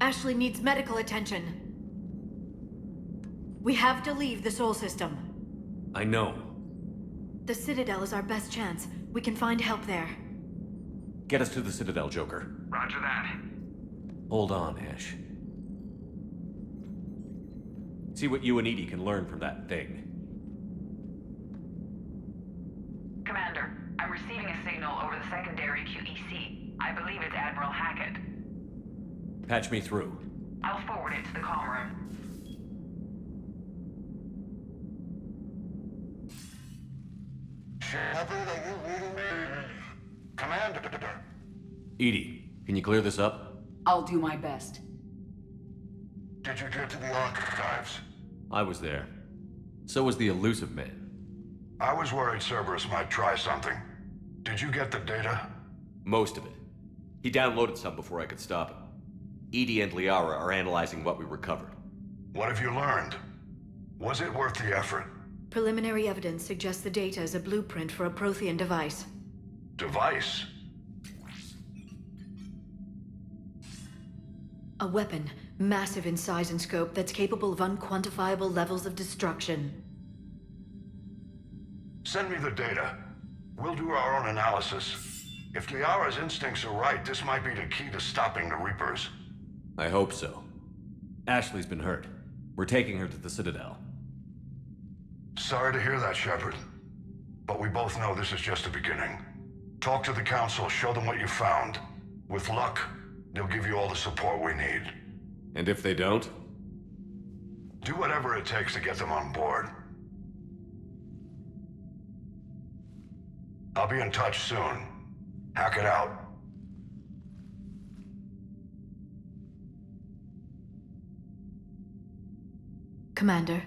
Ashley needs medical attention. We have to leave the Sol system. I know. The Citadel is our best chance. We can find help there. Get us to the Citadel, Joker. Roger that. Hold on, Ash. See what you and Edie can learn from that thing. Commander, I'm receiving a signal over the secondary QEC. I believe it's Admiral Hackett. Patch me through. I'll forward it to the comm room. Shepard, are you reading me? Commander. Edie, can you clear this up? I'll do my best. Did you get to the archives? I was there. So was the elusive man. I was worried Cerberus might try something. Did you get the data? Most of it. He downloaded some before I could stop him. Edie and Liara are analyzing what we recovered. What have you learned? Was it worth the effort? Preliminary evidence suggests the data is a blueprint for a Prothean device. Device? A weapon, massive in size and scope, that's capable of unquantifiable levels of destruction. Send me the data. We'll do our own analysis. If Liara's instincts are right, this might be the key to stopping the Reapers. I hope so. Ashley's been hurt. We're taking her to the Citadel. Sorry to hear that, Shepard. But we both know this is just the beginning. Talk to the Council, show them what you found. With luck, they'll give you all the support we need. And if they don't? Do whatever it takes to get them on board. I'll be in touch soon. Hack it out. Commander.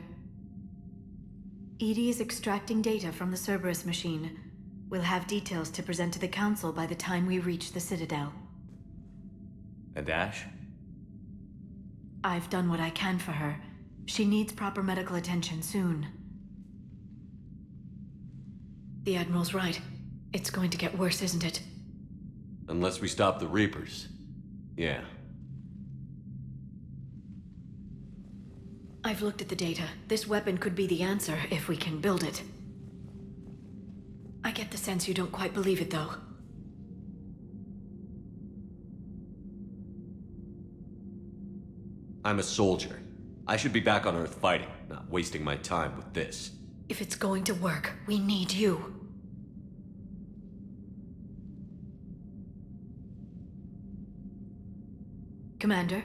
Edie is extracting data from the Cerberus machine. We'll have details to present to the Council by the time we reach the Citadel. And Ash? I've done what I can for her. She needs proper medical attention soon. The Admiral's right. It's going to get worse, isn't it? Unless we stop the Reapers. Yeah. I've looked at the data. This weapon could be the answer if we can build it. I get the sense you don't quite believe it, though. I'm a soldier. I should be back on Earth fighting, not wasting my time with this. If it's going to work, we need you. Commander?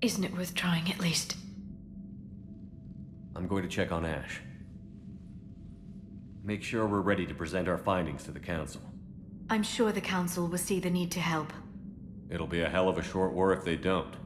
Isn't it worth trying at least? I'm going to check on Ash. Make sure we're ready to present our findings to the Council. I'm sure the Council will see the need to help. It'll be a hell of a short war if they don't.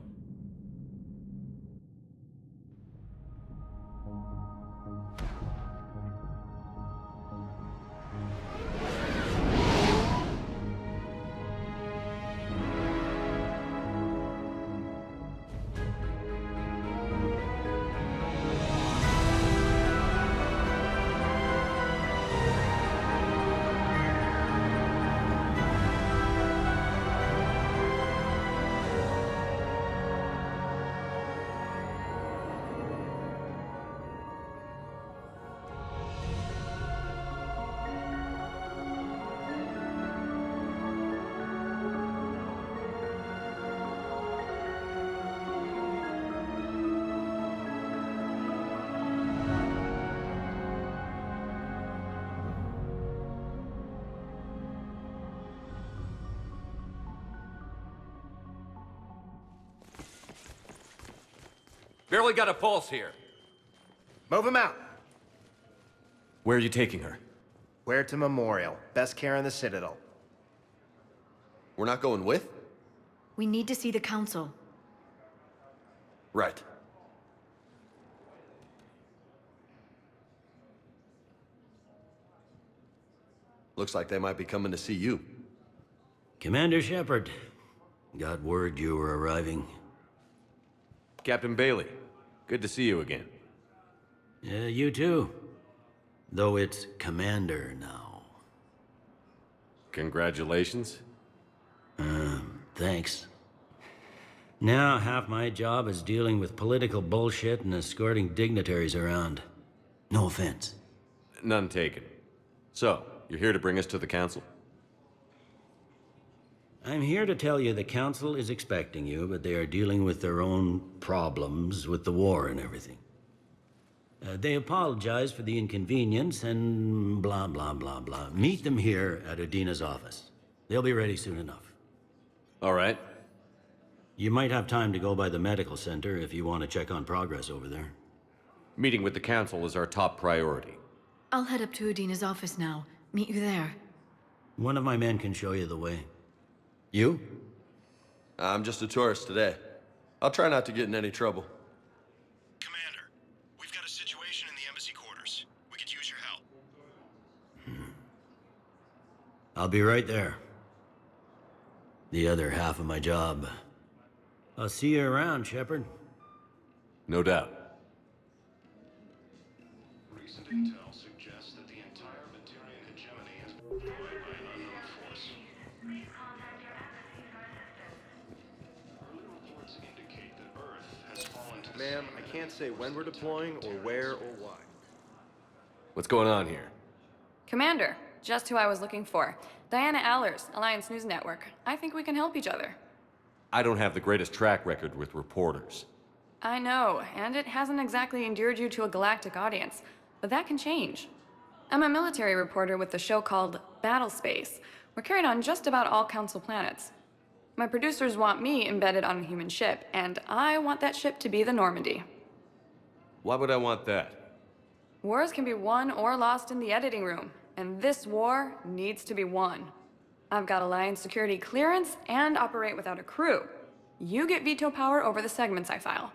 Barely got a pulse here. Move him out. Where are you taking her? Where to Memorial. Best care in the Citadel. We're not going with? We need to see the Council. Right. Looks like they might be coming to see you. Commander Shepard, got word you were arriving. Captain Bailey, good to see you again. You too. Though it's Commander now. Congratulations. Thanks. Now, half my job is dealing with political bullshit and escorting dignitaries around. No offense. None taken. So, you're here to bring us to the council? I'm here to tell you the council is expecting you, but they are dealing with their own problems with the war and everything. They apologize for the inconvenience and blah, blah, blah, blah. Meet them here at Udina's office. They'll be ready soon enough. All right. You might have time to go by the medical center if you want to check on progress over there. Meeting with the council is our top priority. I'll head up to Udina's office now. Meet you there. One of my men can show you the way. You? I'm just a tourist today. I'll try not to get in any trouble. Commander, we've got a situation in the embassy quarters. We could use your help. I'll be right there. The other half of my job. I'll see you around, Shepard. No doubt. Recent intel suggests that the entire Batarian hegemony has been destroyed by an unknown force. Please contact your embassy for assistance. Early reports indicate that Earth has fallen to the Ma'am, I can't say when we're deploying or where or why. What's going on here? Commander, just who I was looking for. Diana Allers, Alliance News Network. I think we can help each other. I don't have the greatest track record with reporters. I know, and it hasn't exactly endeared you to a galactic audience, but that can change. I'm a military reporter with the show called Battle Space. We're carried on just about all Council planets. My producers want me embedded on a human ship, and I want that ship to be the Normandy. Why would I want that? Wars can be won or lost in the editing room, and this war needs to be won. I've got Alliance security clearance and operate without a crew. You get veto power over the segments I file.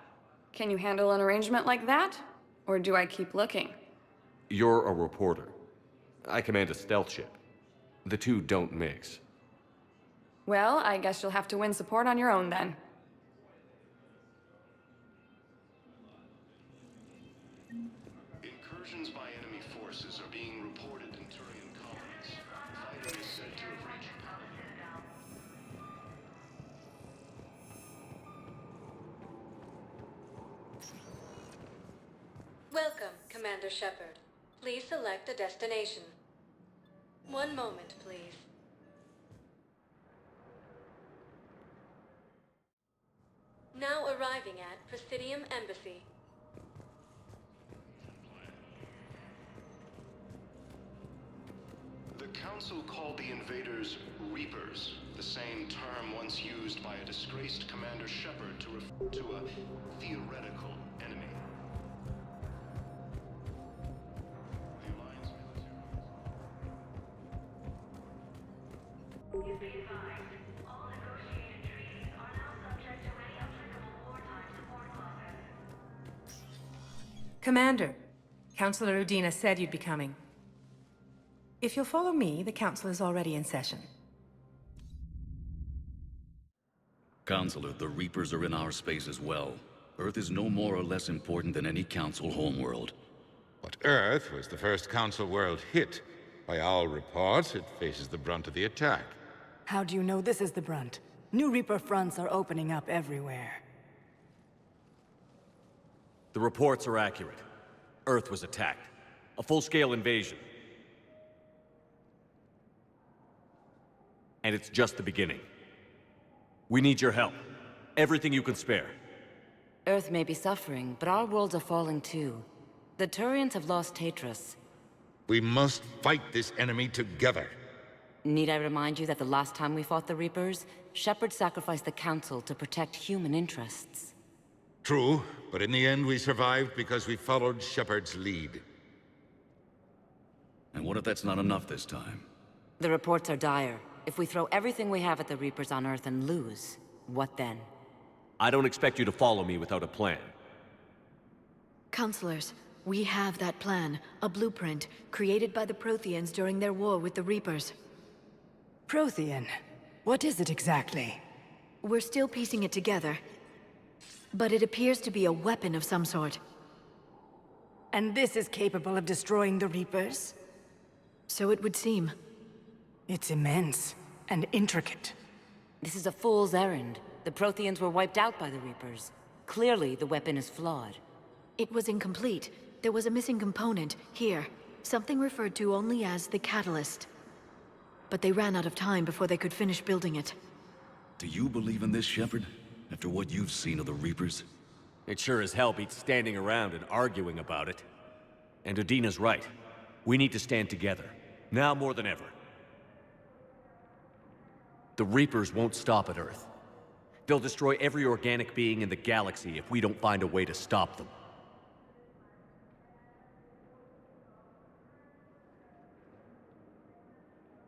Can you handle an arrangement like that? Or do I keep looking? You're a reporter. I command a stealth ship. The two don't mix. Well, I guess you'll have to win support on your own then. Incursions by enemy forces are being reported in Turian colonies. Fighting is said to have reached. Welcome, Commander Shepard. Please select a destination. One moment, please. Now arriving at Presidium Embassy. The Council called the invaders Reapers, the same term once used by a disgraced Commander Shepard to refer to a theoretical enemy. The Alliance You've been advised. All negotiated treaties are now subject to any applicable wartime support clauses. Commander, Councilor Udina said you'd be coming. If you'll follow me, the Council is already in session. Counselor, the Reapers are in our space as well. Earth is no more or less important than any Council homeworld. But Earth was the first Council world hit. By all reports, it faces the brunt of the attack. How do you know this is the brunt? New Reaper fronts are opening up everywhere. The reports are accurate. Earth was attacked. A full-scale invasion. And it's just the beginning. We need your help. Everything you can spare. Earth may be suffering, but our worlds are falling too. The Turians have lost Tatris. We must fight this enemy together. Need I remind you that the last time we fought the Reapers, Shepard sacrificed the Council to protect human interests? True, but in the end we survived because we followed Shepard's lead. And what if that's not enough this time? The reports are dire. If we throw everything we have at the Reapers on Earth and lose, what then? I don't expect you to follow me without a plan. Counselors, we have that plan, a blueprint, created by the Protheans during their war with the Reapers. Prothean? What is it exactly? We're still piecing it together, but it appears to be a weapon of some sort. And this is capable of destroying the Reapers? So it would seem. It's immense and intricate. This is a fool's errand. The Protheans were wiped out by the Reapers. Clearly, the weapon is flawed. It was incomplete. There was a missing component, here. Something referred to only as the catalyst. But they ran out of time before they could finish building it. Do you believe in this, Shepard? After what you've seen of the Reapers? It sure as hell beats standing around and arguing about it. And Udina's right. We need to stand together. Now more than ever. The Reapers won't stop at Earth. They'll destroy every organic being in the galaxy if we don't find a way to stop them.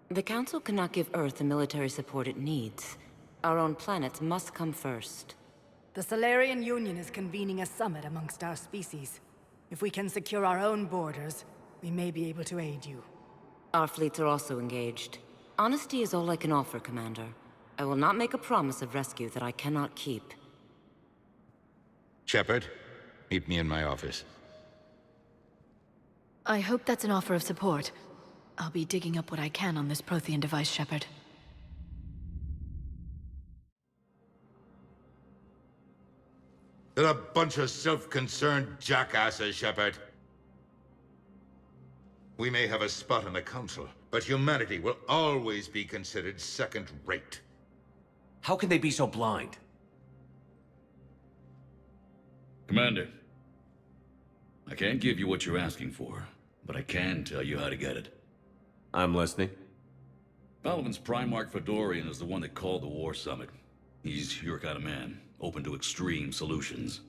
The Council cannot give Earth the military support it needs. Our own planets must come first. The Solarian Union is convening a summit amongst our species. If we can secure our own borders, we may be able to aid you. Our fleets are also engaged. Honesty is all I can offer, Commander. I will not make a promise of rescue that I cannot keep. Shepard, meet me in my office. I hope that's an offer of support. I'll be digging up what I can on this Prothean device, Shepard. They're a bunch of self-concerned jackasses, Shepard. We may have a spot on the Council, but humanity will always be considered second-rate. How can they be so blind? Commander, I can't give you what you're asking for, but I can tell you how to get it. I'm listening. Palaven's Primarch Fedorian is the one that called the War Summit. He's your kind of man, open to extreme solutions.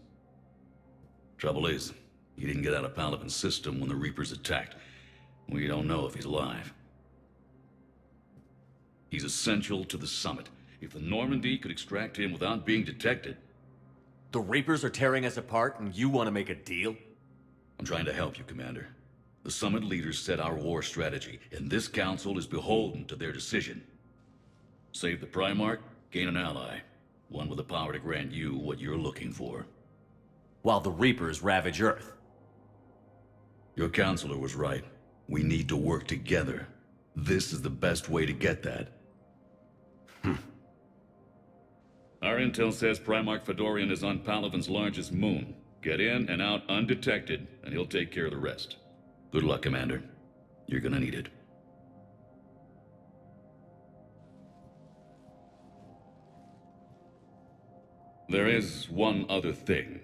Trouble is, he didn't get out of Palaven's system when the Reapers attacked. We don't know if he's alive. He's essential to the summit. If the Normandy could extract him without being detected... The Reapers are tearing us apart and you want to make a deal? I'm trying to help you, Commander. The summit leaders set our war strategy, and this council is beholden to their decision. Save the Primarch, gain an ally. One with the power to grant you what you're looking for. While the Reapers ravage Earth. Your counselor was right. We need to work together. This is the best way to get that. Our intel says Primarch Fedorian is on Palaven's largest moon. Get in and out undetected, and he'll take care of the rest. Good luck, Commander. You're gonna need it. There is one other thing.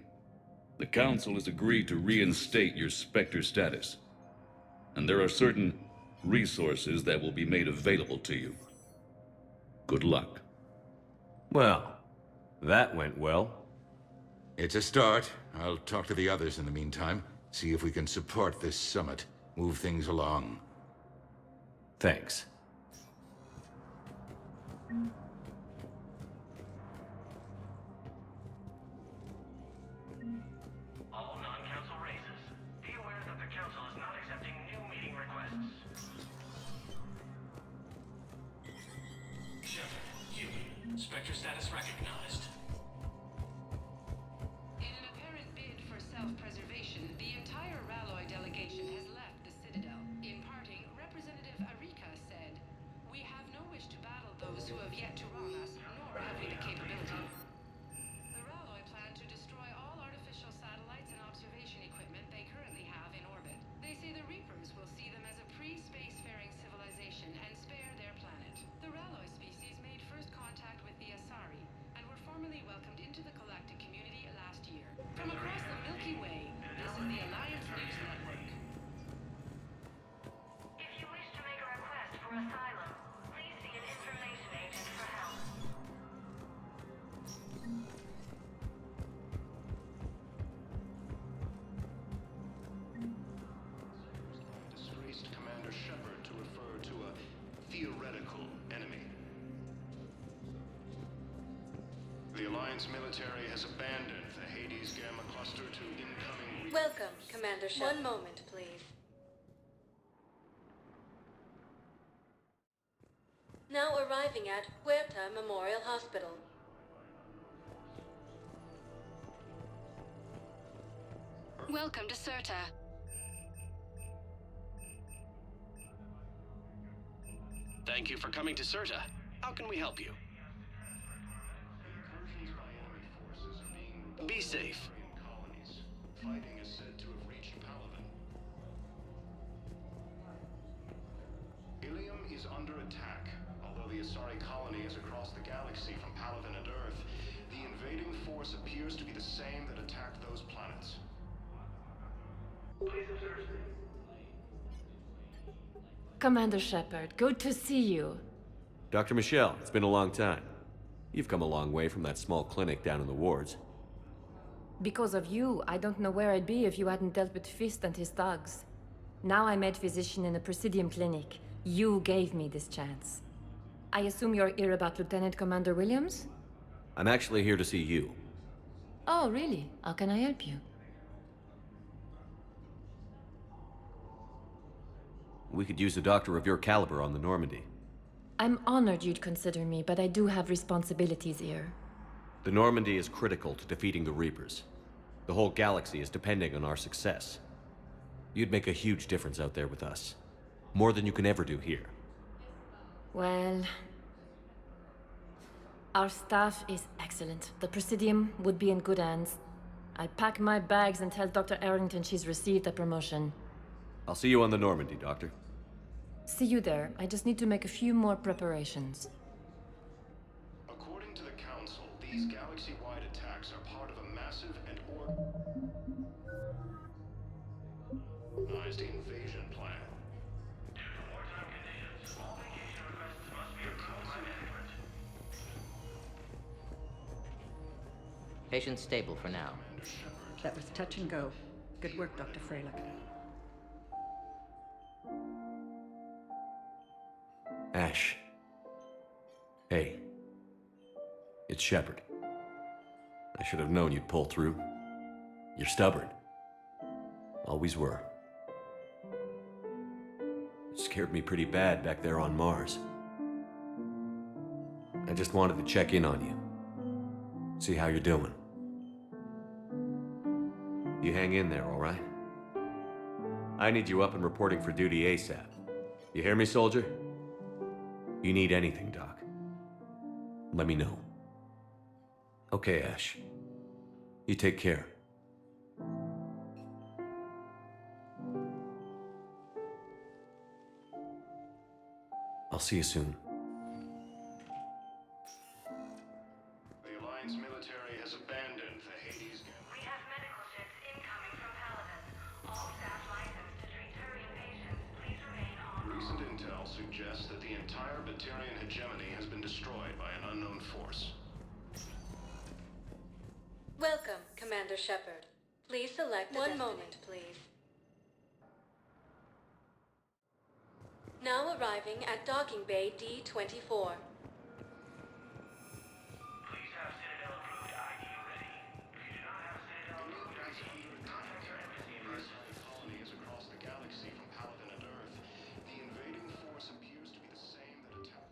The Council has agreed to reinstate your Spectre status. And there are certain resources that will be made available to you. Good luck. Well, that went well. It's a start. I'll talk to the others in the meantime. See if we can support this summit. Move things along. Thanks. All non-council races, be aware that the council is not accepting new meeting requests. Shepard, human. Spectre status recognized. In an apparent bid for self-preservation, the entire Ralloy delegation has left the Citadel. In parting, Representative Arika said, "We have no wish to battle those who have yet to wrong us, nor have we the capability." The Ralloy plan to destroy all artificial satellites and observation equipment they currently have in orbit. They say the Reapers will see them as a pre-spacefaring civilization and spare their planet. The Ralloy species made first contact with the Asari, and were formally welcomed into the galactic community last year. From across the Milky Way, this is the Alliance News Network. If you wish to make a request for asylum, please see an information agent for help. Disgraced Commander Shepard to refer to a theoretical enemy. The Alliance military has abandoned the Hades Gamma cluster to incoming... Welcome, Commander Shepard. One moment, please. Now arriving at Huerta Memorial Hospital. Welcome to Serta. Thank you for coming to Serta. How can we help you? Be safe. Colonies. Fighting is said to have reached Palaven. Ilium is under attack. Although the Asari colony is across the galaxy from Palaven and Earth, the invading force appears to be the same that attacked those planets. Please observe me. Commander Shepard, good to see you. Dr. Michelle, it's been a long time. You've come a long way from that small clinic down in the wards. Because of you, I don't know where I'd be if you hadn't dealt with Fist and his thugs. Now I'm head physician in a Presidium clinic. You gave me this chance. I assume you're here about Lieutenant Commander Williams? I'm actually here to see you. Oh, really? How can I help you? We could use a doctor of your caliber on the Normandy. I'm honored you'd consider me, but I do have responsibilities here. The Normandy is critical to defeating the Reapers. The whole galaxy is depending on our success. You'd make a huge difference out there with us. More than you can ever do here. Well... Our staff is excellent. The Presidium would be in good hands. I'll pack my bags and tell Dr. Arrington she's received a promotion. I'll see you on the Normandy, Doctor. See you there. I just need to make a few more preparations. According to the Council, these galaxy-wide attacks are part of a massive and organized invasion plan. Due to wartime conditions, all vacation requests must be approved by management. Patient stable for now. That was touch and go. Good work, Dr. Freilich. Ash. Hey. It's Shepard. I should have known you'd pull through. You're stubborn. Always were. It scared me pretty bad back there on Mars. I just wanted to check in on you. See how you're doing. You hang in there, all right? I need you up and reporting for duty ASAP. You hear me, soldier? You need anything, Doc. Let me know. Okay, Ash. You take care. I'll see you soon. The Alliance military has abandoned the Hades. We have medical ships incoming from Paladin. All staff licensed to treat Turian patients, please remain on. Recent intel suggests that the entire Batarian hegemony has been destroyed by an unknown force. Welcome, Commander Shepard. Please select one moment, please. Now arriving at docking bay D-24. Please have Citadel approved ID ready. If you do not have Citadel approved ID, contact your embassy first. Colonies across the galaxy from Palaven and Earth. The invading force appears to be the same that attacked.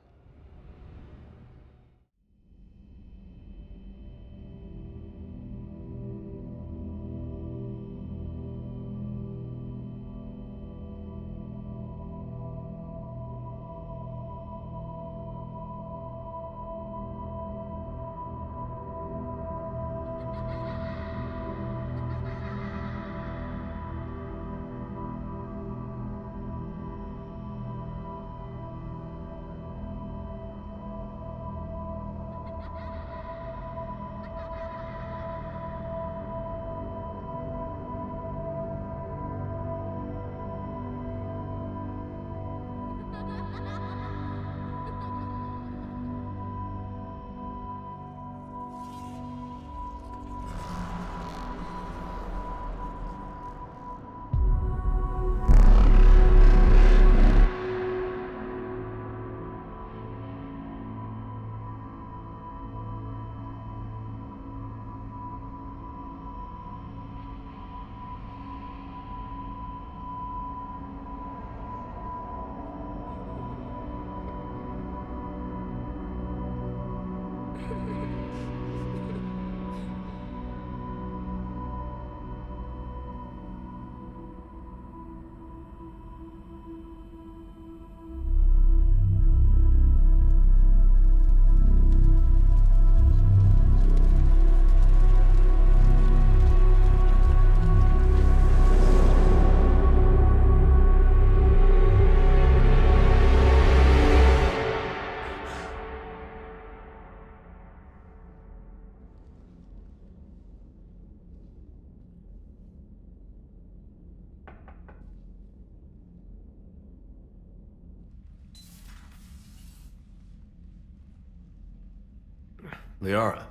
Liara,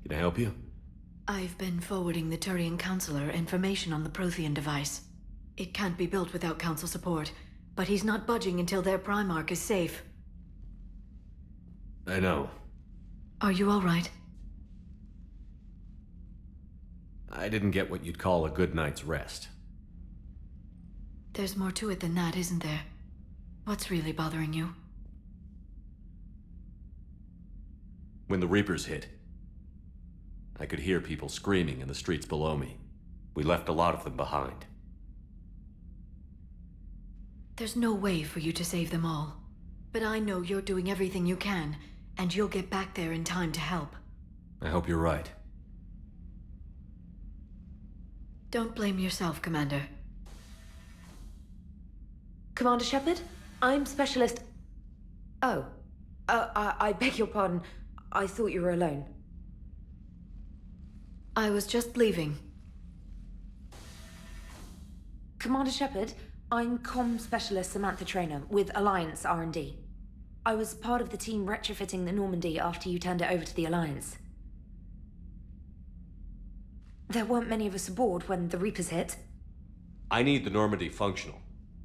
can I help you? I've been forwarding the Turian Counselor information on the Prothean device. It can't be built without Council support, but he's not budging until their Primarch is safe. I know. Are you all right? I didn't get what you'd call a good night's rest. There's more to it than that, isn't there? What's really bothering you? When the Reapers hit, I could hear people screaming in the streets below me. We left a lot of them behind. There's no way for you to save them all. But I know you're doing everything you can, and you'll get back there in time to help. I hope you're right. Don't blame yourself, Commander. Commander Shepard? I'm Specialist... Oh. I beg your pardon. I thought you were alone. I was just leaving. Commander Shepard, I'm Comm Specialist Samantha Traynor with Alliance R&D. I was part of the team retrofitting the Normandy after you turned it over to the Alliance. There weren't many of us aboard when the Reapers hit. I need the Normandy functional.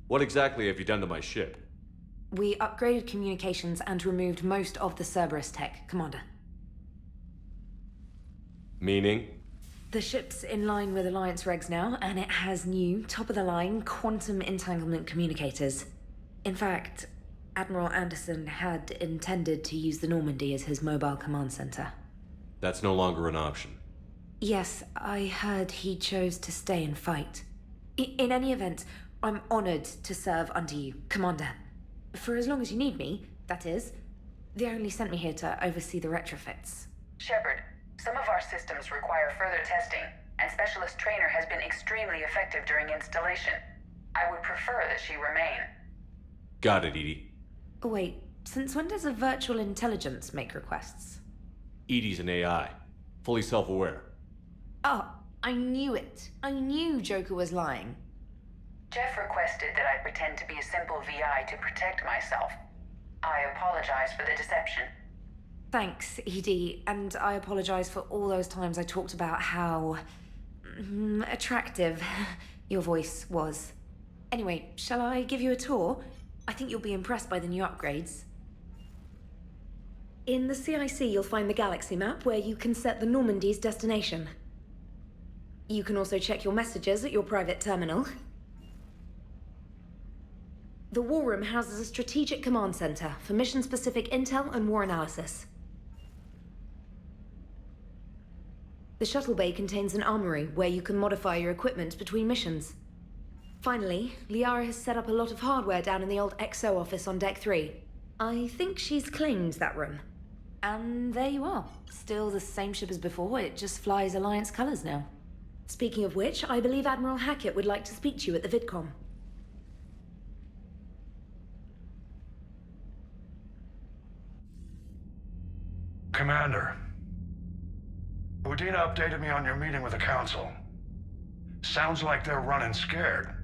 What exactly have you done to my ship? We upgraded communications and removed most of the Cerberus tech, Commander. Meaning? The ship's in line with Alliance regs now, and it has new, top-of-the-line, quantum entanglement communicators. In fact, Admiral Anderson had intended to use the Normandy as his mobile command center. That's no longer an option. Yes, I heard he chose to stay and fight. In any event, I'm honored to serve under you, Commander. For as long as you need me, that is. They only sent me here to oversee the retrofits. Shepard, some of our systems require further testing, and Specialist Traynor has been extremely effective during installation. I would prefer that she remain. Got it, Edie. Wait, since when does a virtual intelligence make requests? Edie's an AI, fully self-aware. Oh, I knew it. I knew Joker was lying. Jeff requested that I pretend to be a simple VI to protect myself. I apologize for the deception. Thanks, Edie, and I apologize for all those times I talked about how... attractive your voice was. Anyway, shall I give you a tour? I think you'll be impressed by the new upgrades. In the CIC, you'll find the galaxy map where you can set the Normandy's destination. You can also check your messages at your private terminal. The War Room houses a strategic command center for mission-specific intel and war analysis. The shuttle bay contains an armory where you can modify your equipment between missions. Finally, Liara has set up a lot of hardware down in the old XO office on Deck 3. I think she's claimed that room. And there you are. Still the same ship as before, it just flies Alliance colors now. Speaking of which, I believe Admiral Hackett would like to speak to you at the VidCom. Commander, Udina updated me on your meeting with the Council. Sounds like they're running scared.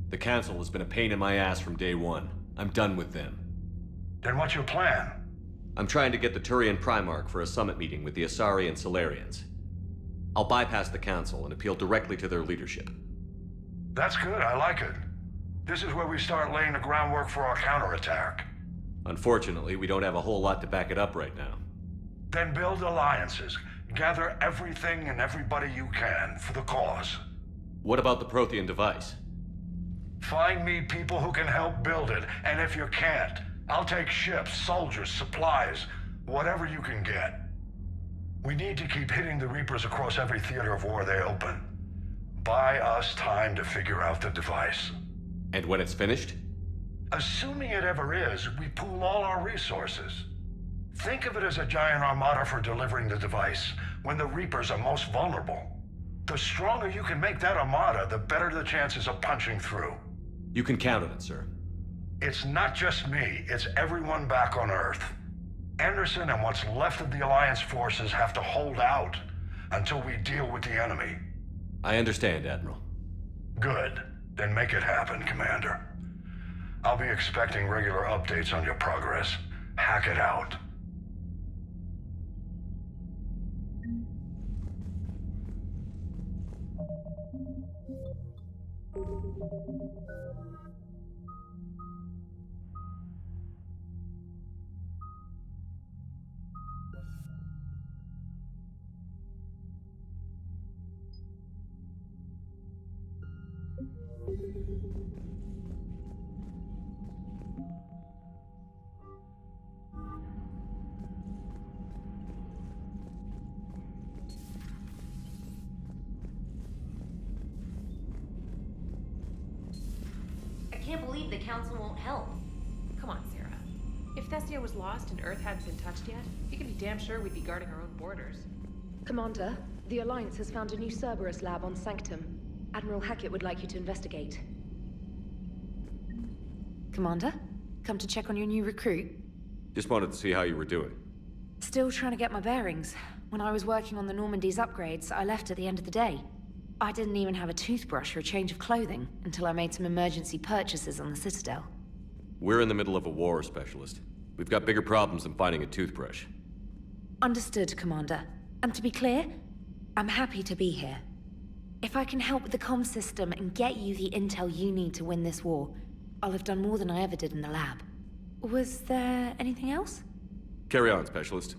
The Council has been a pain in my ass from day one. I'm done with them. Then what's your plan? I'm trying to get the Turian Primarch for a summit meeting with the Asari and Solarians. I'll bypass the Council and appeal directly to their leadership. That's good, I like it. This is where we start laying the groundwork for our counterattack. Unfortunately, we don't have a whole lot to back it up right now. Then build alliances. Gather everything and everybody you can for the cause. What about the Prothean device? Find me people who can help build it, and if you can't, I'll take ships, soldiers, supplies, whatever you can get. We need to keep hitting the Reapers across every theater of war they open. Buy us time to figure out the device. And when it's finished? Assuming it ever is, we pool all our resources. Think of it as a giant armada for delivering the device, when the Reapers are most vulnerable. The stronger you can make that armada, the better the chances of punching through. You can count on it, sir. It's not just me, it's everyone back on Earth. Anderson and what's left of the Alliance forces have to hold out until we deal with the enemy. I understand, Admiral. Good. Then make it happen, Commander. I'll be expecting regular updates on your progress. Hack it out. I can't believe the Council won't help. Come on, Sarah. If Thessia was lost and Earth hadn't been touched yet, you can be damn sure we'd be guarding our own borders. Commander, the Alliance has found a new Cerberus lab on Sanctum. Admiral Hackett would like you to investigate. Commander, come to check on your new recruit? Just wanted to see how you were doing. Still trying to get my bearings. When I was working on the Normandy's upgrades, I left at the end of the day. I didn't even have a toothbrush or a change of clothing until I made some emergency purchases on the Citadel. We're in the middle of a war, Specialist. We've got bigger problems than finding a toothbrush. Understood, Commander. And to be clear, I'm happy to be here. If I can help with the comm system and get you the intel you need to win this war, I'll have done more than I ever did in the lab. Was there anything else? Carry on, Specialist.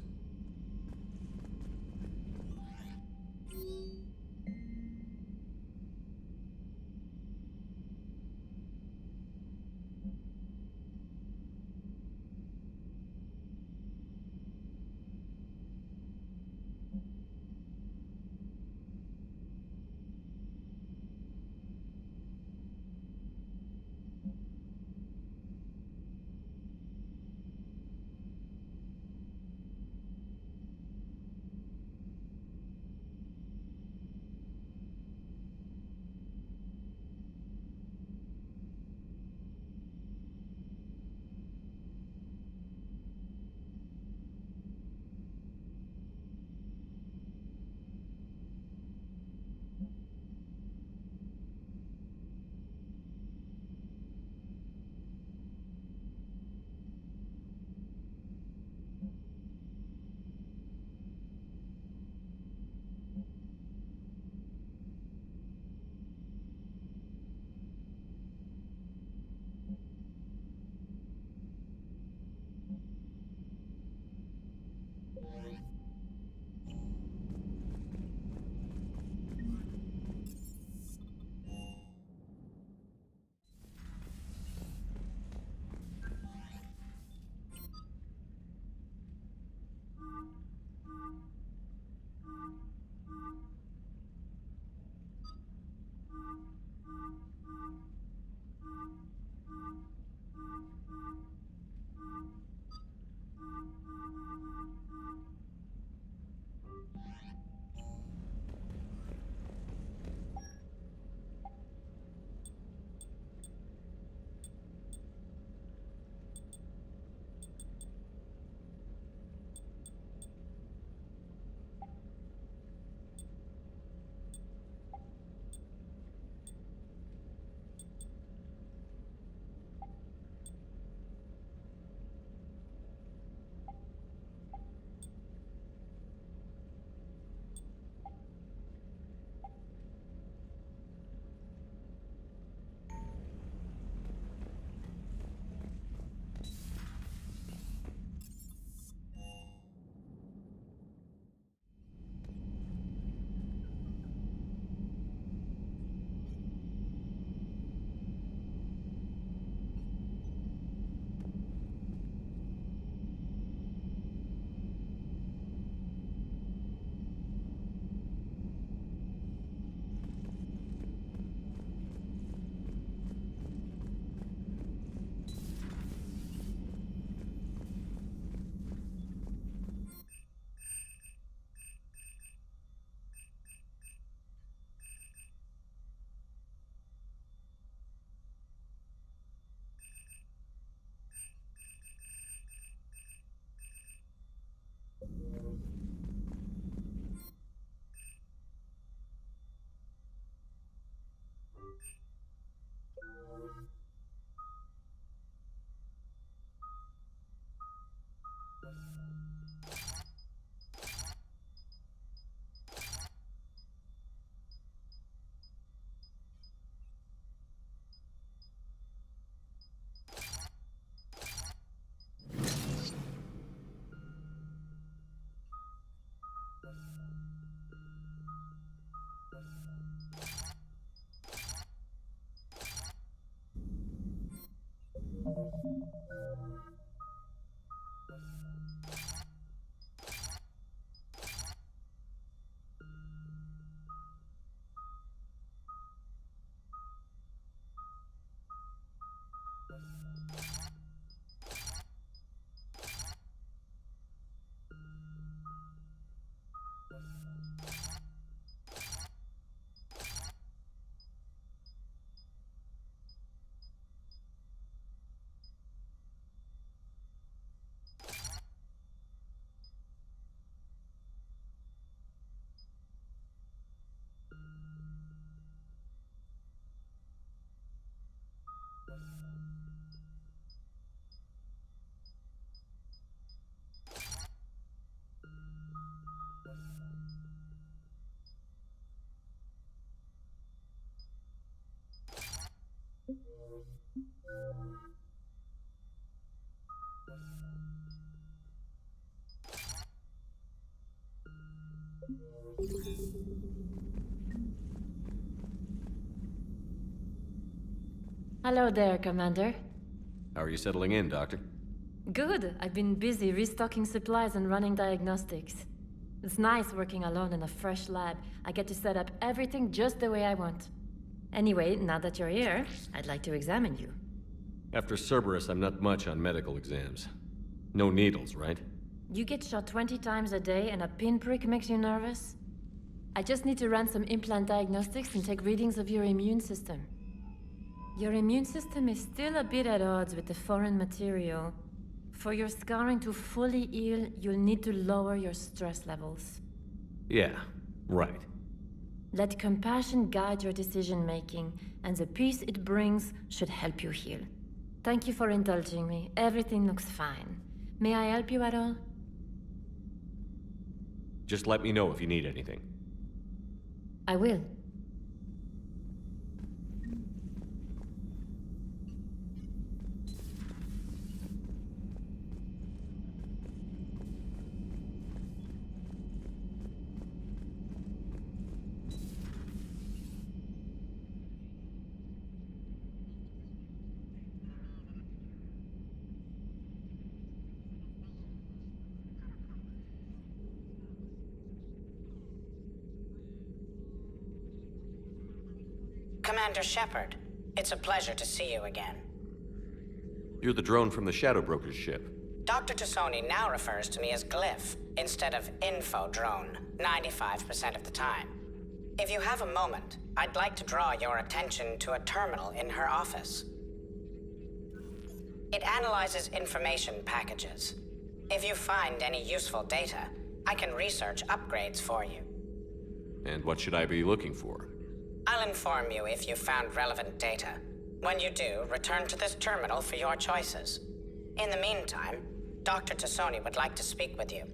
Hello there, Commander. How are you settling in, Doctor? Good. I've been busy restocking supplies and running diagnostics. It's nice working alone in a fresh lab. I get to set up everything just the way I want. Anyway, now that you're here, I'd like to examine you. After Cerberus, I'm not much on medical exams. No needles, right? You get shot 20 times a day and a pinprick makes you nervous? I just need to run some implant diagnostics and take readings of your immune system. Your immune system is still a bit at odds with the foreign material. For your scarring to fully heal, you'll need to lower your stress levels. Yeah, right. Let compassion guide your decision-making, and the peace it brings should help you heal. Thank you for indulging me. Everything looks fine. May I help you at all? Just let me know if you need anything. I will. Commander Shepard, it's a pleasure to see you again. You're the drone from the Shadow Broker's ship. Dr. Tassoni now refers to me as Glyph instead of Info Drone, 95% of the time. If you have a moment, I'd like to draw your attention to a terminal in her office. It analyzes information packages. If you find any useful data, I can research upgrades for you. And what should I be looking for? I'll inform you if you found relevant data. When you do, return to this terminal for your choices. In the meantime, Dr. Tassoni would like to speak with you.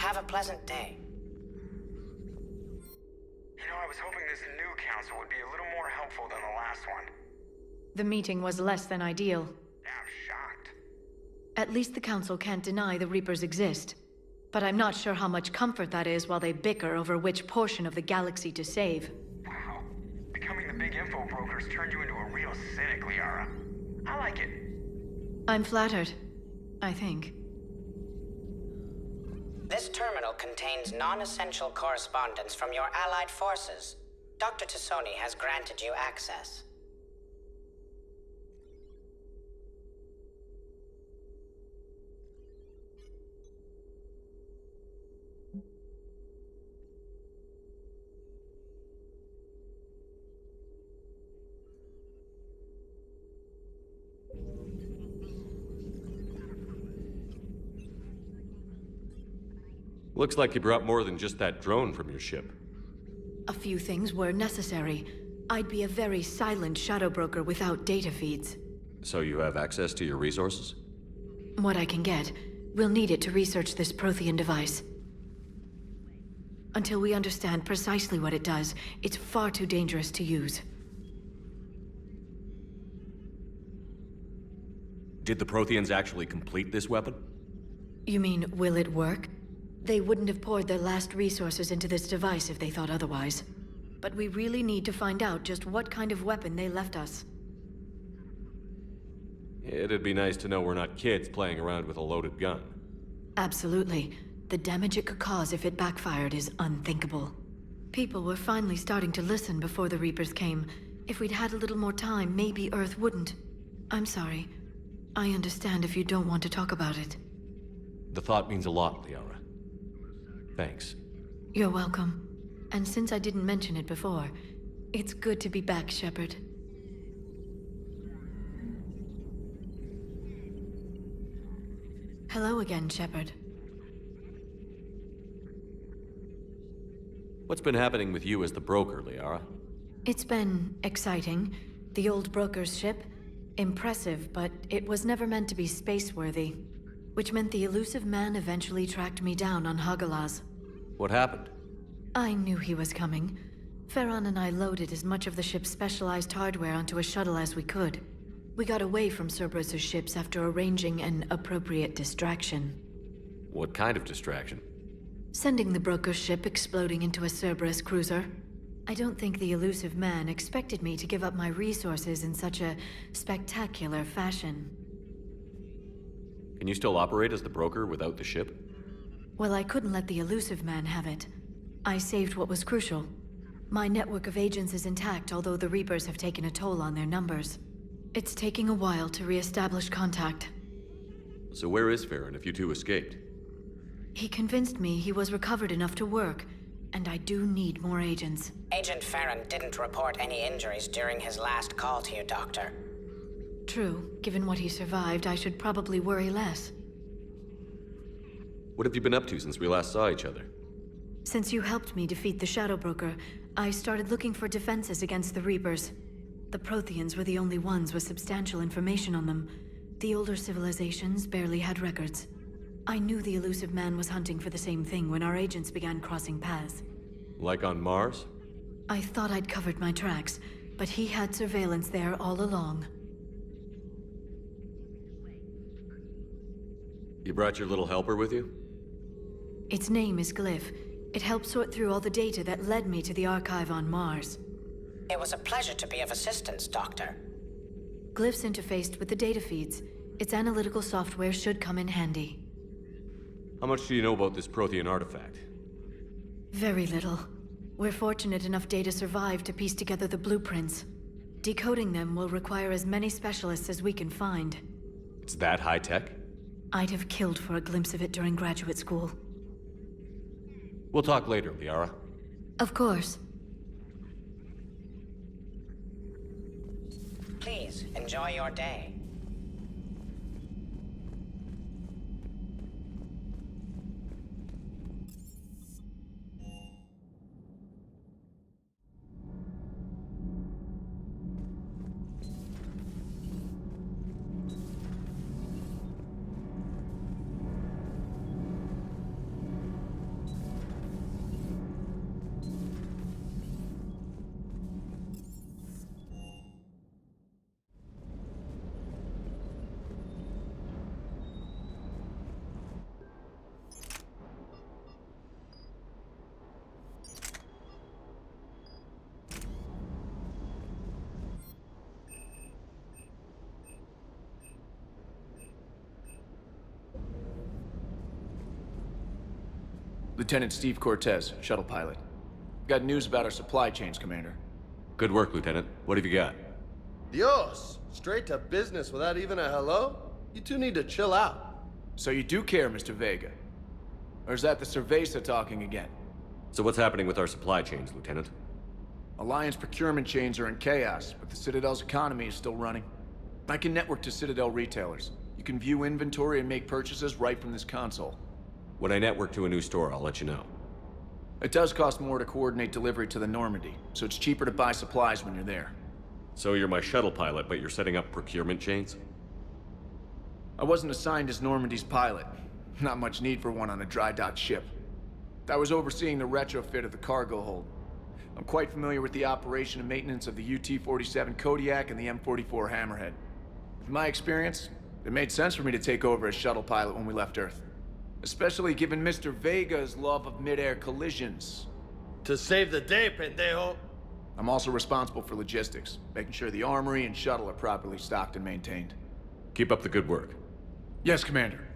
Have a pleasant day. You know, I was hoping this new council would be a little more helpful than the last one. The meeting was less than ideal. I'm shocked. At least the council can't deny the Reapers exist. But I'm not sure how much comfort that is while they bicker over which portion of the galaxy to save. Wow. Becoming the big info brokers turned you into a real cynic, Liara. I like it. I'm flattered. I think. This terminal contains non-essential correspondence from your allied forces. Dr. Tassoni has granted you access. Looks like you brought more than just that drone from your ship. A few things were necessary. I'd be a very silent shadow broker without data feeds. So you have access to your resources? What I can get. We'll need it to research this Prothean device. Until we understand precisely what it does, it's far too dangerous to use. Did the Protheans actually complete this weapon? You mean, will it work? They wouldn't have poured their last resources into this device if they thought otherwise. But we really need to find out just what kind of weapon they left us. It'd be nice to know we're not kids playing around with a loaded gun. Absolutely. The damage it could cause if it backfired is unthinkable. People were finally starting to listen before the Reapers came. If we'd had a little more time, maybe Earth wouldn't. I'm sorry. I understand if you don't want to talk about it. The thought means a lot, Liara. Thanks. You're welcome. And since I didn't mention it before, it's good to be back, Shepard. Hello again, Shepard. What's been happening with you as the broker, Liara? It's been exciting. The old broker's ship. Impressive, but it was never meant to be space-worthy. Which meant the elusive man eventually tracked me down on Hagalaz. What happened? I knew he was coming. Farron and I loaded as much of the ship's specialized hardware onto a shuttle as we could. We got away from Cerberus's ships after arranging an appropriate distraction. What kind of distraction? Sending the broker's ship exploding into a Cerberus cruiser. I don't think the elusive man expected me to give up my resources in such a spectacular fashion. Can you still operate as the broker without the ship? Well, I couldn't let the elusive man have it. I saved what was crucial. My network of agents is intact, although the Reapers have taken a toll on their numbers. It's taking a while to re-establish contact. So where is Farron if you two escaped? He convinced me he was recovered enough to work, and I do need more agents. Agent Farron didn't report any injuries during his last call to you, Doctor. True. Given what he survived, I should probably worry less. What have you been up to since we last saw each other? Since you helped me defeat the Shadow Broker, I started looking for defenses against the Reapers. The Protheans were the only ones with substantial information on them. The older civilizations barely had records. I knew the elusive man was hunting for the same thing when our agents began crossing paths. Like on Mars? I thought I'd covered my tracks, but he had surveillance there all along. You brought your little helper with you? Its name is Glyph. It helped sort through all the data that led me to the archive on Mars. It was a pleasure to be of assistance, Doctor. Glyph's interfaced with the data feeds. Its analytical software should come in handy. How much do you know about this Prothean artifact? Very little. We're fortunate enough data survived to piece together the blueprints. Decoding them will require as many specialists as we can find. It's that high-tech? I'd have killed for a glimpse of it during graduate school. We'll talk later, Liara. Of course. Please, enjoy your day. Lieutenant Steve Cortez, shuttle pilot. Got news about our supply chains, Commander. Good work, Lieutenant. What have you got? Dios! Straight to business without even a hello? You two need to chill out. So you do care, Mr. Vega? Or is that the Cerveza talking again? So what's happening with our supply chains, Lieutenant? Alliance procurement chains are in chaos, but the Citadel's economy is still running. I can network to Citadel retailers. You can view inventory and make purchases right from this console. When I network to a new store, I'll let you know. It does cost more to coordinate delivery to the Normandy, so it's cheaper to buy supplies when you're there. So you're my shuttle pilot, but you're setting up procurement chains? I wasn't assigned as Normandy's pilot. Not much need for one on a dry dock ship. I was overseeing the retrofit of the cargo hold. I'm quite familiar with the operation and maintenance of the UT-47 Kodiak and the M44 Hammerhead. In my experience, it made sense for me to take over as shuttle pilot when we left Earth. Especially given Mr. Vega's love of mid-air collisions. To save the day, pendejo. I'm also responsible for logistics, making sure the armory and shuttle are properly stocked and maintained. Keep up the good work. Yes, Commander.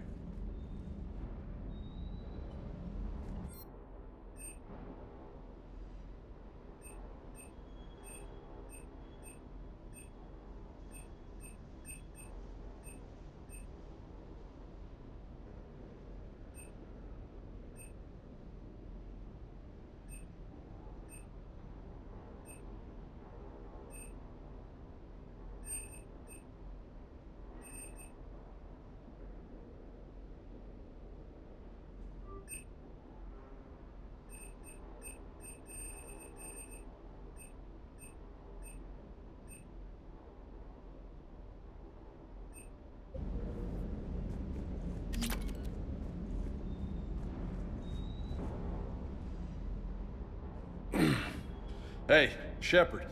Hey, Shepard.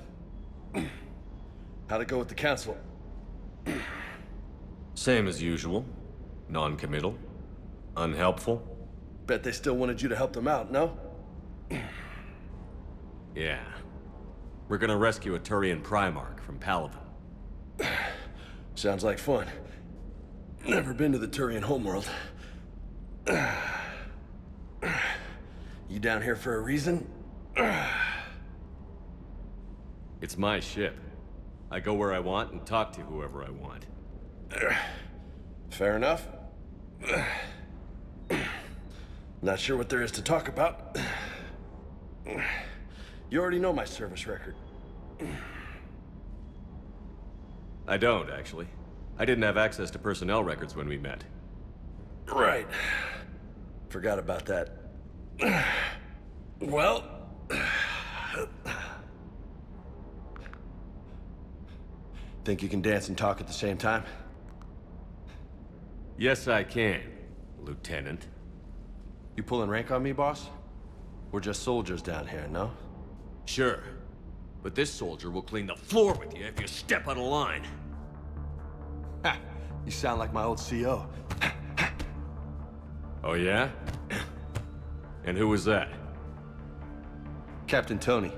How'd it go with the council? Same as usual. Non-committal. Unhelpful. Bet they still wanted you to help them out, no? Yeah. We're gonna rescue a Turian Primarch from Palaven. Sounds like fun. Never been to the Turian homeworld. You down here for a reason? It's my ship. I go where I want and talk to whoever I want. Fair enough. Not sure what there is to talk about. You already know my service record. I don't, actually. I didn't have access to personnel records when we met. Right. Forgot about that. Well... Think you can dance and talk at the same time? Yes, I can, Lieutenant. You pulling rank on me, boss? We're just soldiers down here, no? Sure. But this soldier will clean the floor with you if you step out of line. Ha! You sound like my old CO. Oh, yeah? And who was that? Captain Tony.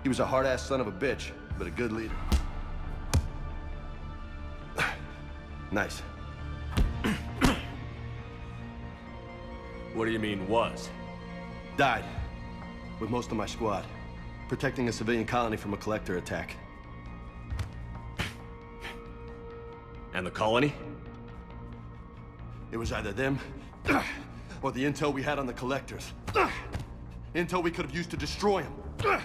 He was a hard-ass son of a bitch, but a good leader. Nice. What do you mean, was? Died. With most of my squad. Protecting a civilian colony from a collector attack. And the colony? It was either them, or the intel we had on the collectors. Intel we could have used to destroy them.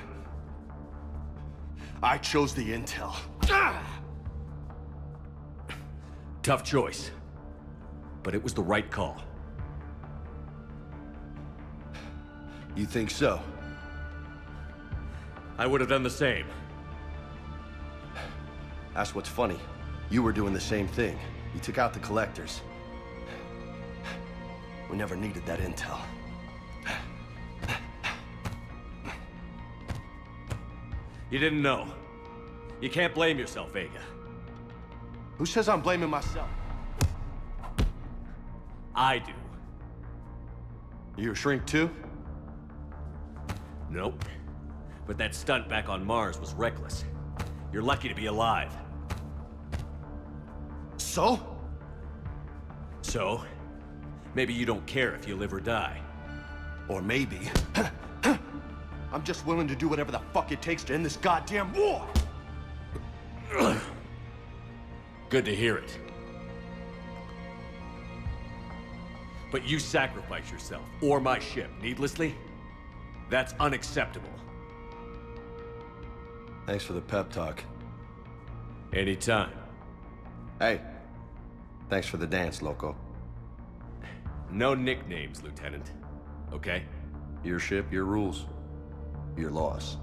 I chose the intel. Tough choice. But it was the right call. You think so? I would have done the same. That's what's funny. You were doing the same thing. You took out the collectors. We never needed that intel. You didn't know. You can't blame yourself, Vega. Who says I'm blaming myself? I do. You a shrink too? Nope. But that stunt back on Mars was reckless. You're lucky to be alive. So? So? Maybe you don't care if you live or die. Or maybe... I'm just willing to do whatever the fuck it takes to end this goddamn war! Good to hear it. But you sacrifice yourself, or my ship, needlessly? That's unacceptable. Thanks for the pep talk. Anytime. Hey, thanks for the dance, loco. No nicknames, Lieutenant. Okay? Your ship, your rules. Your loss.